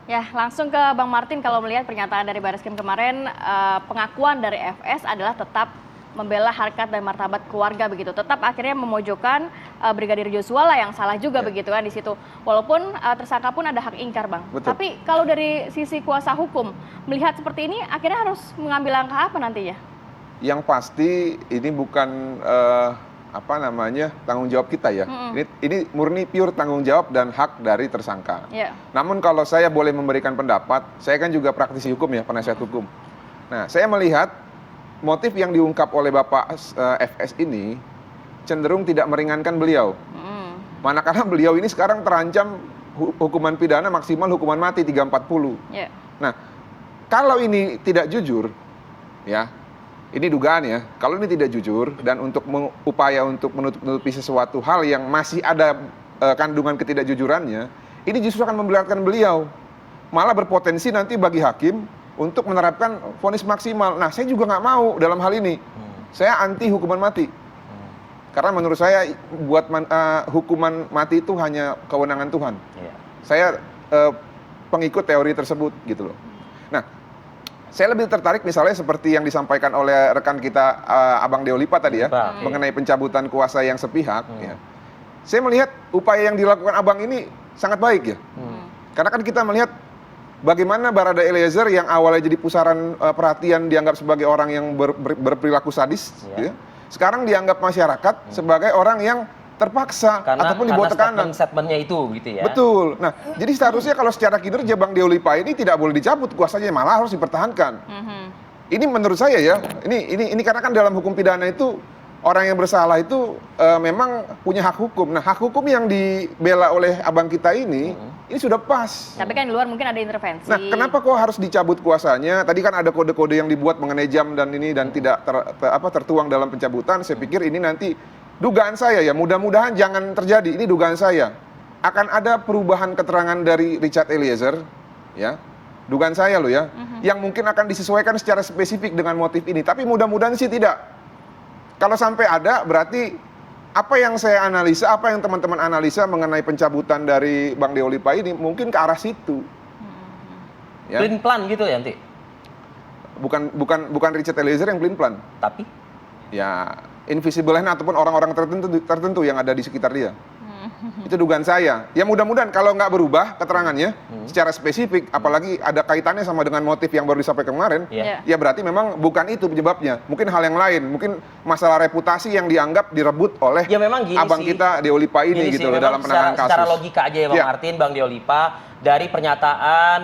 Ya, langsung ke Bang Martin, kalau melihat pernyataan dari Barreskrim kemarin, pengakuan dari FS adalah tetap membela harkat dan martabat keluarga begitu. Tetap akhirnya memojokkan Brigadir Joshua lah yang salah juga begitu kan di situ. Walaupun tersangka pun ada hak ingkar, Bang. Betul. Tapi kalau dari sisi kuasa hukum melihat seperti ini akhirnya harus mengambil langkah apa nantinya? Yang pasti ini bukan tanggung jawab kita ya. Ini murni pure tanggung jawab dan hak dari tersangka. Namun kalau saya boleh memberikan pendapat, saya kan juga praktisi hukum ya, penasihat hukum. Nah, saya melihat motif yang diungkap oleh Bapak FS ini cenderung tidak meringankan beliau. Manakala beliau ini sekarang terancam hukuman pidana maksimal hukuman mati 340. Nah, kalau ini tidak jujur, ya, ini dugaan ya, kalau ini tidak jujur dan untuk upaya untuk menutupi sesuatu hal yang masih ada kandungan ketidakjujurannya, ini justru akan memberatkan beliau. Malah berpotensi nanti bagi hakim untuk menerapkan vonis maksimal. Nah, saya juga nggak mau dalam hal ini. Saya anti hukuman mati. Karena menurut saya buat hukuman mati itu hanya kewenangan Tuhan. Saya pengikut teori tersebut gitu loh. Nah, saya lebih tertarik misalnya seperti yang disampaikan oleh rekan kita Abang Deolipa tadi ya, mengenai pencabutan kuasa yang sepihak. Ya. Saya melihat upaya yang dilakukan Abang ini sangat baik ya. Karena kan kita melihat bagaimana Barada Eliezer yang awalnya jadi pusaran perhatian dianggap sebagai orang yang berperilaku sadis, ya. Sekarang dianggap masyarakat sebagai orang yang terpaksa ataupun dibawa tekanan. Statement-statementnya itu gitu ya. Betul. Nah, jadi seharusnya kalau secara kinerja Bang Deolipa ini tidak boleh dicabut kuasanya, malah harus dipertahankan. Ini menurut saya ya, ini karena kan dalam hukum pidana itu orang yang bersalah itu memang punya hak hukum. Nah, hak hukum yang dibela oleh abang kita ini sudah pas. Tapi kan di luar mungkin ada intervensi. Nah, kenapa kok harus dicabut kuasanya? Tadi kan ada kode-kode yang dibuat mengenai jam dan ini dan tidak tertuang dalam pencabutan. Saya pikir ini nanti dugaan saya ya, mudah-mudahan jangan terjadi. Ini dugaan saya. Akan ada perubahan keterangan dari Richard Eliezer, ya. Dugaan saya loh ya, yang mungkin akan disesuaikan secara spesifik dengan motif ini. Tapi mudah-mudahan sih tidak. Kalau sampai ada, berarti apa yang saya analisa, apa yang teman-teman analisa mengenai pencabutan dari Bang Deolipa ini mungkin ke arah situ. Ya. Plan plan gitu ya nanti? Bukan Richard Eliezer yang plan. Tapi? Ya, invisible hand ataupun orang-orang tertentu yang ada di sekitar dia. Itu dugaan saya. Ya mudah-mudahan kalau nggak berubah keterangannya secara spesifik, apalagi ada kaitannya sama dengan motif yang baru disampaikan kemarin, ya berarti memang bukan itu penyebabnya. Mungkin hal yang lain, mungkin masalah reputasi yang dianggap direbut oleh abang kita Deolipa ini gitu loh dalam penanganan kasus. Secara logika aja ya Bang Martin, Bang Deolipa, dari pernyataan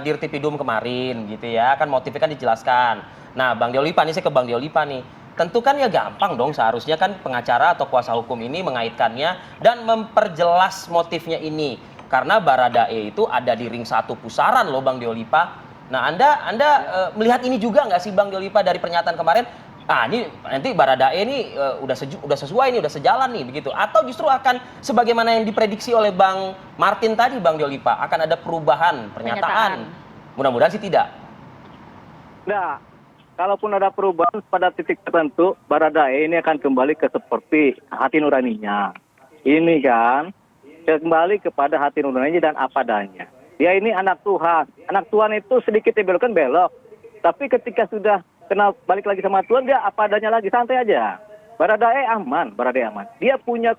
Dirtipidum kemarin gitu ya, kan motifnya kan dijelaskan. Nah Bang Deolipa nih, saya ke Bang Deolipa nih. Tentu kan ya gampang dong, seharusnya kan pengacara atau kuasa hukum ini mengaitkannya dan memperjelas motifnya ini. Karena Baradae itu ada di ring satu pusaran loh Bang Deolipa. Nah Anda melihat ini juga nggak sih Bang Deolipa dari pernyataan kemarin? Ah ini nanti Baradae ini udah sesuai nih, udah sejalan nih begitu. Atau justru akan sebagaimana yang diprediksi oleh Bang Martin tadi Bang Deolipa, akan ada perubahan pernyataan. Mudah-mudahan sih tidak. Nah, kalaupun ada perubahan pada titik tertentu, Baradae ini akan kembali ke seperti hati nuraninya. Ini kan, kembali kepada hati nuraninya dan apa adanya. Dia ini anak Tuhan. Anak Tuhan itu sedikit dibelokkan belok. Tapi ketika sudah kenal balik lagi sama Tuhan, dia apa adanya lagi, santai aja. Baradae aman. Dia punya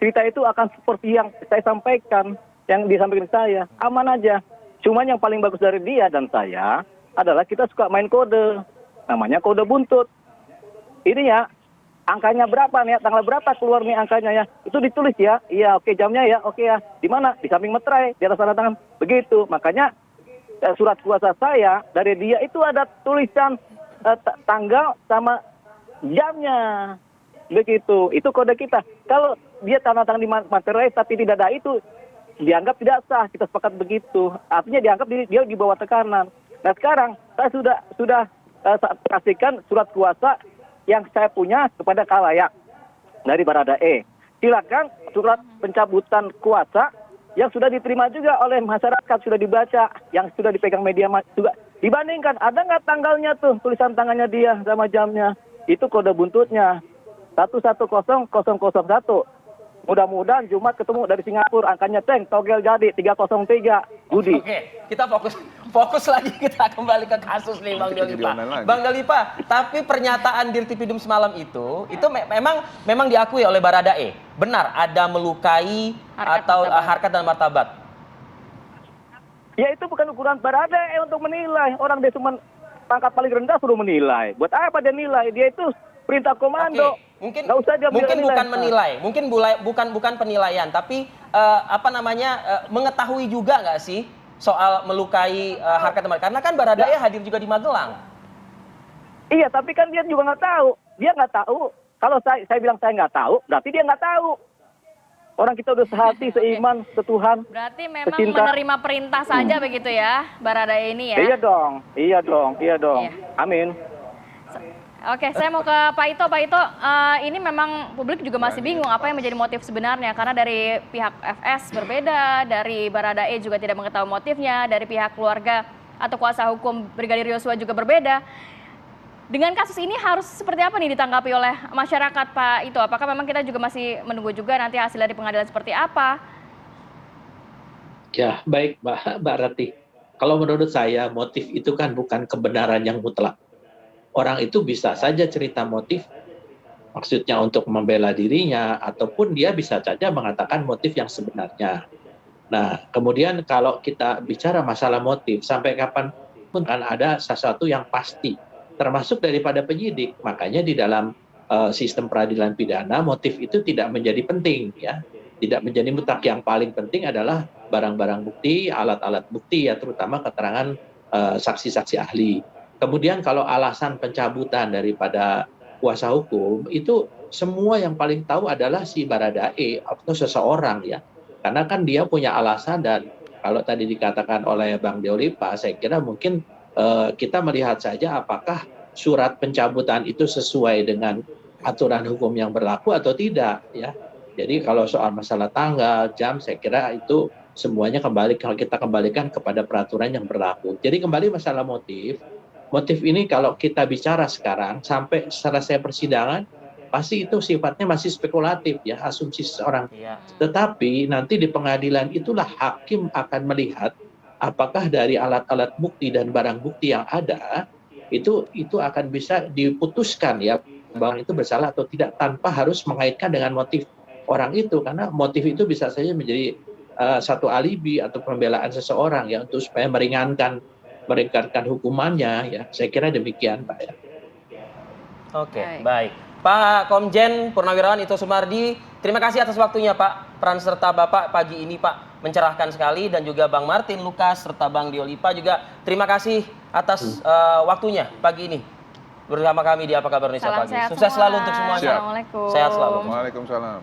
cerita itu akan seperti yang saya sampaikan, yang disampaikan saya. Aman aja. Cuman yang paling bagus dari dia dan saya adalah kita suka main kode, namanya kode buntut. Ini ya, angkanya berapa nih, tanggal berapa keluar nih angkanya ya, itu ditulis ya, iya oke jamnya ya, oke ya, di mana, di samping meterai, di atas tanda tangan, begitu. Makanya surat kuasa saya dari dia itu ada tulisan tanggal sama jamnya, begitu. Itu kode kita. Kalau dia tanda tangan di materai tapi tidak ada itu, dianggap tidak sah, kita sepakat begitu. Artinya dianggap dia di bawah tekanan. Nah sekarang saya sudah kasihkan surat kuasa yang saya punya kepada khalayak dari Baradae. Silakan surat pencabutan kuasa yang sudah diterima juga oleh masyarakat, sudah dibaca, yang sudah dipegang media juga dibandingkan. Ada nggak tanggalnya tuh, tulisan tangannya dia sama jamnya? Itu kode buntutnya 110001. Mudah-mudahan Jumat ketemu dari Singapura, angkanya tank, togel jadi 303, judi. Oke, kita fokus lagi, kita kembali ke kasus nih Bang Diolipa. Bang Diolipa, tapi pernyataan Dirtipidum semalam itu memang diakui oleh Baradae. Benar ada melukai harkat dan martabat. Ya itu bukan ukuran Baradae untuk menilai. Orang dia cuma pangkat paling rendah suruh menilai. Buat apa dia nilai? Dia itu perintah komando. Mungkin mungkin bukan menilai, mungkin bukan penilaian, tapi mengetahui juga nggak sih soal melukai harkat dan martabat? Karena kan Baradae hadir juga di Magelang. Iya, tapi kan dia juga nggak tahu. Dia nggak tahu. Kalau saya bilang saya nggak tahu, berarti dia nggak tahu. Orang kita udah sehati, seiman, setuhan. Berarti memang secinta. Menerima perintah saja begitu ya, Baradae ini ya? Iya dong. Iya. Amin. Oke, saya mau ke Pak Ito. Pak Ito, ini memang publik juga masih bingung apa yang menjadi motif sebenarnya. Karena dari pihak FS berbeda, dari Baradae juga tidak mengetahui motifnya, dari pihak keluarga atau kuasa hukum Brigadir Yosua juga berbeda. Dengan kasus ini harus seperti apa nih ditanggapi oleh masyarakat, Pak Ito? Apakah memang kita juga masih menunggu juga nanti hasil dari pengadilan seperti apa? Ya, baik Mbak Rati. Kalau menurut saya, motif itu kan bukan kebenaran yang mutlak. Orang itu bisa saja cerita motif, maksudnya untuk membela dirinya, ataupun dia bisa saja mengatakan motif yang sebenarnya. Nah, kemudian kalau kita bicara masalah motif, sampai kapan pun kan ada sesuatu yang pasti, termasuk daripada penyidik. Makanya di dalam sistem peradilan pidana, motif itu tidak menjadi penting, ya. Tidak menjadi mutlak. Yang paling penting adalah barang-barang bukti, alat-alat bukti, ya, terutama keterangan saksi-saksi ahli. Kemudian kalau alasan pencabutan daripada kuasa hukum, itu semua yang paling tahu adalah si Baradae atau seseorang, ya. Karena kan dia punya alasan, dan kalau tadi dikatakan oleh Bang Diolipa, saya kira mungkin kita melihat saja apakah surat pencabutan itu sesuai dengan aturan hukum yang berlaku atau tidak, ya. Jadi kalau soal masalah tanggal, jam, saya kira itu semuanya kalau kita kembalikan kepada peraturan yang berlaku. Jadi kembali masalah motif ini kalau kita bicara sekarang sampai selesai persidangan, pasti itu sifatnya masih spekulatif, ya, asumsi seseorang. Tetapi nanti di pengadilan itulah hakim akan melihat apakah dari alat-alat bukti dan barang bukti yang ada itu akan bisa diputuskan, ya, bahwa itu bersalah atau tidak, tanpa harus mengaitkan dengan motif orang itu, karena motif itu bisa saja menjadi satu alibi atau pembelaan seseorang, ya, untuk supaya meringankan hukumannya, ya. Saya kira demikian, Pak, ya. Oke, baik. Pak Komjen Purnawirawan Ito Sumardi, terima kasih atas waktunya, Pak. Peran serta Bapak pagi ini, Pak, mencerahkan sekali, dan juga Bang Martin Lukas serta Bang Diolipa juga terima kasih atas waktunya pagi ini bersama kami di Apa Kabar Indonesia Pagi. Sukses selalu untuk semuanya. Assalamualaikum. Sehat selalu. Waalaikumsalam.